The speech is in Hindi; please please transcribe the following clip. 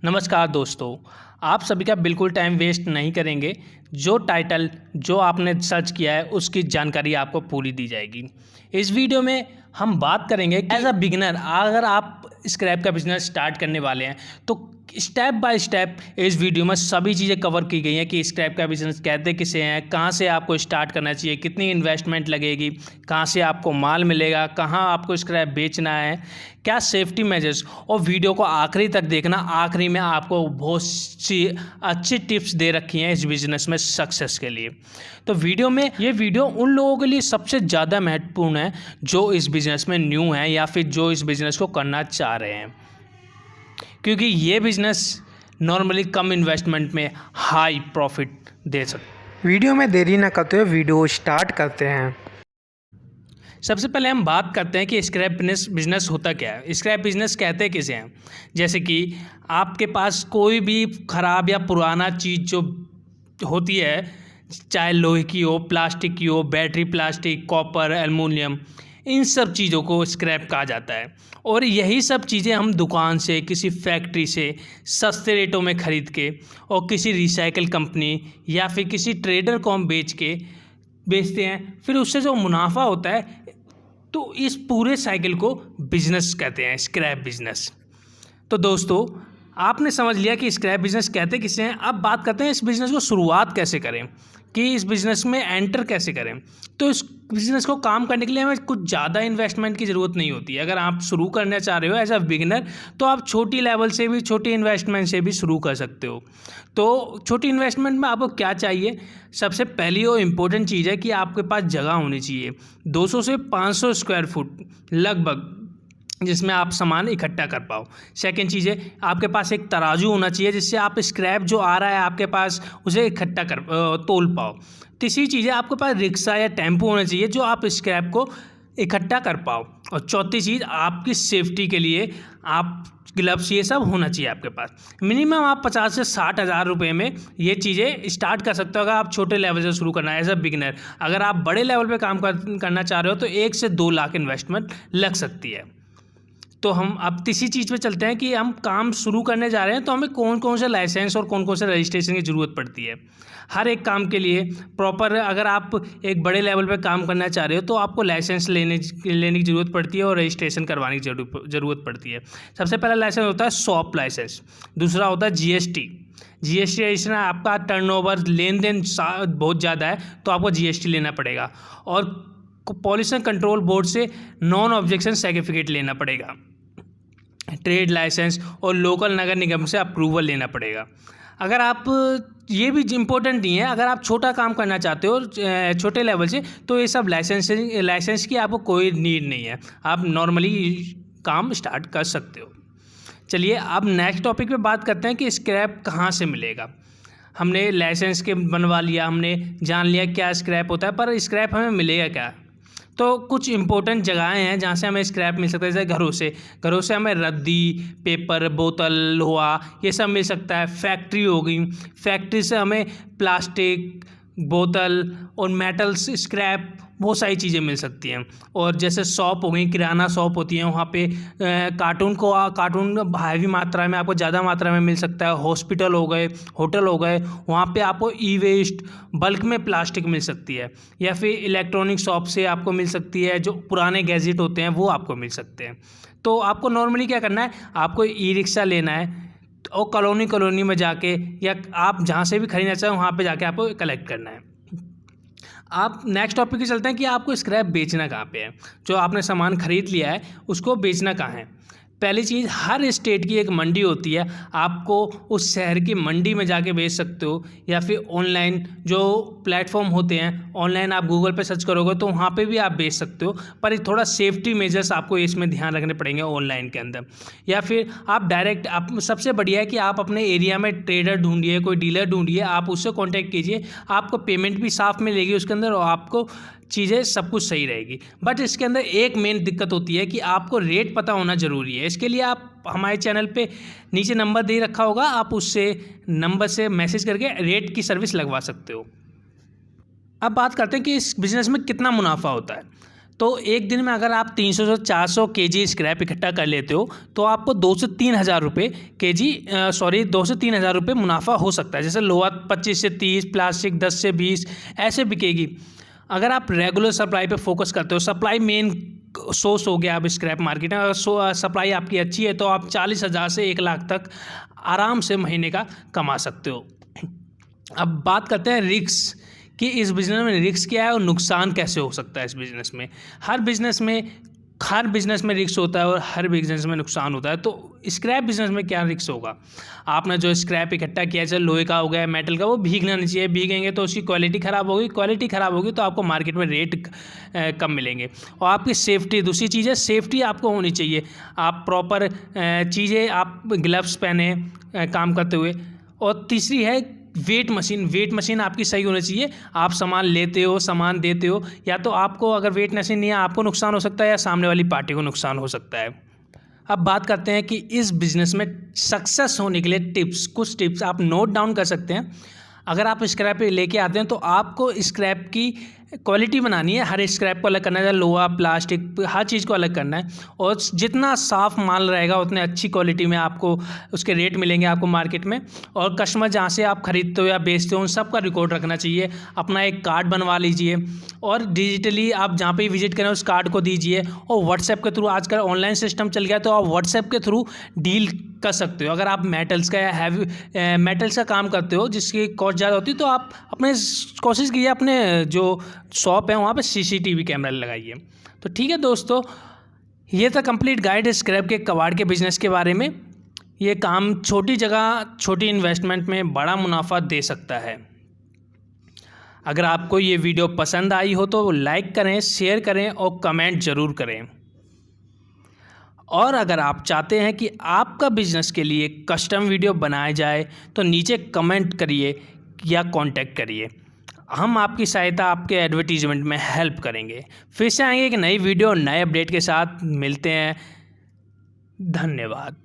नमस्कार दोस्तों, आप सभी का बिल्कुल टाइम वेस्ट नहीं करेंगे। जो टाइटल जो आपने सर्च किया है उसकी जानकारी आपको पूरी दी जाएगी। इस वीडियो में हम बात करेंगे कि एज अ बिगिनर अगर आप स्क्रैप का बिजनेस स्टार्ट करने वाले हैं तो स्टेप बाय स्टेप इस वीडियो में सभी चीज़ें कवर की गई हैं कि स्क्रैप का बिजनेस कहते किसे हैं, कहाँ से आपको स्टार्ट करना चाहिए, कितनी इन्वेस्टमेंट लगेगी, कहाँ से आपको माल मिलेगा, कहाँ आपको स्क्रैप बेचना है, क्या सेफ्टी मेजर्स। और वीडियो को आखिरी तक देखना, आखिरी में आपको बहुत सी अच्छी टिप्स दे रखी हैं इस बिज़नेस में सक्सेस के लिए। तो ये वीडियो उन लोगों के लिए सबसे ज़्यादा महत्वपूर्ण है जो इस बिज़नेस में न्यू हैं या फिर जो इस बिज़नेस को करना चाह रहे हैं, क्योंकि ये बिज़नेस नॉर्मली कम इन्वेस्टमेंट में हाई प्रॉफिट दे सकते। वीडियो में देरी न करते हुए वीडियो स्टार्ट करते हैं। सबसे पहले हम बात करते हैं कि स्क्रैप बिजनेस होता क्या है, स्क्रैप बिजनेस कहते किसे हैं। जैसे कि आपके पास कोई भी ख़राब या पुराना चीज़ जो होती है, चाहे लोहे की हो, प्लास्टिक की हो, बैटरी प्लास्टिक, कॉपर, एल्युमिनियम, इन सब चीज़ों को स्क्रैप कहा जाता है। और यही सब चीज़ें हम दुकान से, किसी फैक्ट्री से सस्ते रेटों में ख़रीद के और किसी रिसाइकिल कंपनी या फिर किसी ट्रेडर को हम बेचते हैं। फिर उससे जो मुनाफा होता है, तो इस पूरे साइकिल को बिजनेस कहते हैं, स्क्रैप बिजनेस। तो दोस्तों, आपने समझ लिया कि स्क्रैप बिजनेस कहते किसे हैं। अब बात करते हैं इस बिज़नेस को शुरुआत कैसे करें, कि इस बिज़नेस में एंटर कैसे करें। तो इस बिज़नेस को काम करने के लिए हमें कुछ ज़्यादा इन्वेस्टमेंट की ज़रूरत नहीं होती है। अगर आप शुरू करना चाह रहे हो एज अ बिगिनर, तो आप छोटी लेवल से भी, छोटी इन्वेस्टमेंट से भी शुरू कर सकते हो। तो छोटी इन्वेस्टमेंट में आपको क्या चाहिए? सबसे पहली और इम्पोर्टेंट चीज़ है कि आपके पास जगह होनी चाहिए 200 से 500 स्क्वायर फुट लगभग, जिसमें आप सामान इकट्ठा कर पाओ। सेकंड चीज़ है, आपके पास एक तराजू होना चाहिए जिससे आप स्क्रैप जो आ रहा है आपके पास उसे इकट्ठा कर तोल पाओ। तीसरी चीज़ है, आपके पास रिक्शा या टेम्पो होना चाहिए जो आप स्क्रैप को इकट्ठा कर पाओ। और चौथी चीज़, आपकी सेफ्टी के लिए आप ग्लव्स, ये सब होना चाहिए आपके पास। मिनिमम आप 50 से 60 हज़ार रुपये में ये चीज़ें स्टार्ट कर सकते हो अगर आप छोटे लेवल से शुरू करना है एज अ बिगिनर। अगर आप बड़े लेवल पे काम करना चाह रहे हो तो 1 से 2 लाख इन्वेस्टमेंट लग सकती है। तो हम अब तीसरी चीज़ पे चलते हैं कि हम काम शुरू करने जा रहे हैं तो हमें कौन कौन से लाइसेंस और कौन कौन से रजिस्ट्रेशन की ज़रूरत पड़ती है। हर एक काम के लिए प्रॉपर, अगर आप एक बड़े लेवल पे काम करना चाह रहे हो तो आपको लाइसेंस लेने की ज़रूरत पड़ती है और रजिस्ट्रेशन करवाने की ज़रूरत पड़ती है। सबसे पहला लाइसेंस होता है शॉप लाइसेंस, दूसरा होता है जीएसटी रजिस्ट्रेशन। आपका टर्नओवर, लेन देन बहुत ज़्यादा है तो आपको जीएसटी लेना पड़ेगा। और पॉल्यूशन कंट्रोल बोर्ड से नॉन ऑब्जेक्शन सर्टिफिकेट लेना पड़ेगा। ट्रेड लाइसेंस और लोकल नगर निगम से अप्रूवल लेना पड़ेगा। अगर आप, ये भी इम्पोर्टेंट नहीं है, अगर आप छोटा काम करना चाहते हो छोटे लेवल से, तो ये सब लाइसेंस की आपको कोई नीड नहीं है, आप नॉर्मली काम स्टार्ट कर सकते हो। चलिए अब नेक्स्ट टॉपिक पे बात करते हैं कि स्क्रैप कहाँ से मिलेगा। हमने लाइसेंस के बनवा लिया, हमने जान लिया क्या स्क्रैप होता है, पर स्क्रैप हमें मिलेगा क्या? तो कुछ इंपॉर्टेंट जगहें हैं जहाँ से हमें स्क्रैप मिल सकता है। जैसे घरों से हमें रद्दी, पेपर, बोतल, लोहा, ये सब मिल सकता है। फैक्ट्री हो गई, फैक्ट्री से हमें प्लास्टिक, बोतल और मेटल्स स्क्रैप, बहुत सारी चीज़ें मिल सकती हैं। और जैसे शॉप हो गई, किराना शॉप होती हैं, वहाँ पे कार्टून हैवी मात्रा में, आपको ज़्यादा मात्रा में मिल सकता है। हॉस्पिटल हो गए, होटल हो गए, वहाँ पे आपको ई वेस्ट, बल्क में प्लास्टिक मिल सकती है। या फिर इलेक्ट्रॉनिक शॉप से आपको मिल सकती है, जो पुराने गैजेट होते हैं वो आपको मिल सकते हैं। तो आपको नॉर्मली क्या करना है, आपको ई रिक्शा लेना है और कॉलोनी में जाके, या आप जहाँ से भी खरीदना चाहें वहाँ पे जाके आपको कलेक्ट करना है। आप नेक्स्ट टॉपिक पे चलते हैं कि आपको स्क्रैप बेचना कहाँ पे है। जो आपने सामान खरीद लिया है उसको बेचना कहाँ है। पहली चीज़, हर स्टेट की एक मंडी होती है, आपको उस शहर की मंडी में जाके बेच सकते हो। या फिर ऑनलाइन जो प्लेटफॉर्म होते हैं, ऑनलाइन आप गूगल पे सर्च करोगे तो वहाँ पे भी आप बेच सकते हो, पर थोड़ा सेफ्टी मेजर्स आपको इसमें ध्यान रखने पड़ेंगे ऑनलाइन के अंदर। या फिर आप डायरेक्ट, आप सबसे बढ़िया है कि आप अपने एरिया में ट्रेडर ढूंढिए, कोई डीलर ढूंढिए, आप उससे कॉन्टैक्ट कीजिए, आपको पेमेंट भी साफ मिलेगी उसके अंदर और आपको चीज़ें सब कुछ सही रहेगी। बट इसके अंदर एक मेन दिक्कत होती है कि आपको रेट पता होना ज़रूरी है। इसके लिए आप हमारे चैनल पे नीचे नंबर दे रखा होगा, आप उससे नंबर से मैसेज करके रेट की सर्विस लगवा सकते हो। अब बात करते हैं कि इस बिज़नेस में कितना मुनाफा होता है। तो एक दिन में अगर आप 300 से 400 केजी स्क्रैप इकट्ठा कर लेते हो तो आपको 2 से 3 हज़ार रुपये केजी 2 से 3 हज़ार रुपये मुनाफा हो सकता है। जैसे लोहा 25 से 30, प्लास्टिक 10 से 20 ऐसे बिकेगी। अगर आप रेगुलर सप्लाई पे फोकस करते हो, सप्लाई मेन सोर्स हो गया अब स्क्रैप मार्केट में। अगर सप्लाई आपकी अच्छी है तो आप 40,000 से 1 लाख तक आराम से महीने का कमा सकते हो। अब बात करते हैं रिस्क कि इस बिज़नेस में रिस्क क्या है और नुकसान कैसे हो सकता है इस बिज़नेस में। हर बिज़नेस में रिस्क होता है और हर बिज़नेस में नुकसान होता है। तो स्क्रैप बिज़नेस में क्या रिस्क होगा? आपने जो स्क्रैप इकट्ठा किया, चाहे लोहे का हो गया, मेटल का, वो भीगना नहीं चाहिए। भीगेंगे तो उसकी क्वालिटी ख़राब होगी तो आपको मार्केट में रेट कम मिलेंगे। और आपकी सेफ्टी, दूसरी चीज़ है सेफ्टी आपको होनी चाहिए। आप प्रॉपर चीज़ें, आप ग्लव्स पहने काम करते हुए। और तीसरी है वेट मशीन आपकी सही होनी चाहिए। आप सामान लेते हो, सामान देते हो, या तो आपको अगर वेट मशीन नहीं है आपको नुकसान हो सकता है या सामने वाली पार्टी को नुकसान हो सकता है। अब बात करते हैं कि इस बिज़नेस में सक्सेस होने के लिए कुछ टिप्स आप नोट डाउन कर सकते हैं। अगर आप स्क्रैप लेके आते हैं तो आपको स्क्रैप की क्वालिटी बनानी है। हर स्क्रैप को अलग करना है, लोहा, प्लास्टिक, हर चीज़ को अलग करना है। और जितना साफ़ माल रहेगा उतने अच्छी क्वालिटी में आपको उसके रेट मिलेंगे आपको मार्केट में। और कस्टमर जहाँ से आप ख़रीदते हो या बेचते हो उन सब का रिकॉर्ड रखना चाहिए। अपना एक कार्ड बनवा लीजिए और डिजिटली आप जहाँ पे विजिट करें उस कार्ड को दीजिए। और व्हाट्सएप के थ्रू, आजकल ऑनलाइन सिस्टम चल गया, तो आप व्हाट्सएप के थ्रू डील कर सकते हो। अगर आप मेटल्स का या मेटल्स का काम करते हो जिसकी कॉस्ट ज़्यादा होती है तो आप अपने कोशिश कीजिए अपने जो शॉप है वहाँ पे CCTV कैमरा लगाइए। तो ठीक है दोस्तों, ये था कंप्लीट गाइड स्क्रैप के कबाड़ के बिज़नेस के बारे में। ये काम छोटी जगह, छोटी इन्वेस्टमेंट में बड़ा मुनाफा दे सकता है। अगर आपको ये वीडियो पसंद आई हो तो लाइक करें, शेयर करें और कमेंट ज़रूर करें। और अगर आप चाहते हैं कि आपका बिज़नेस के लिए कस्टम वीडियो बनाया जाए तो नीचे कमेंट करिए या कांटेक्ट करिए। हम आपकी सहायता आपके एडवर्टीजमेंट में हेल्प करेंगे। फिर से आएंगे एक नई वीडियो, नए अपडेट के साथ। मिलते हैं। धन्यवाद।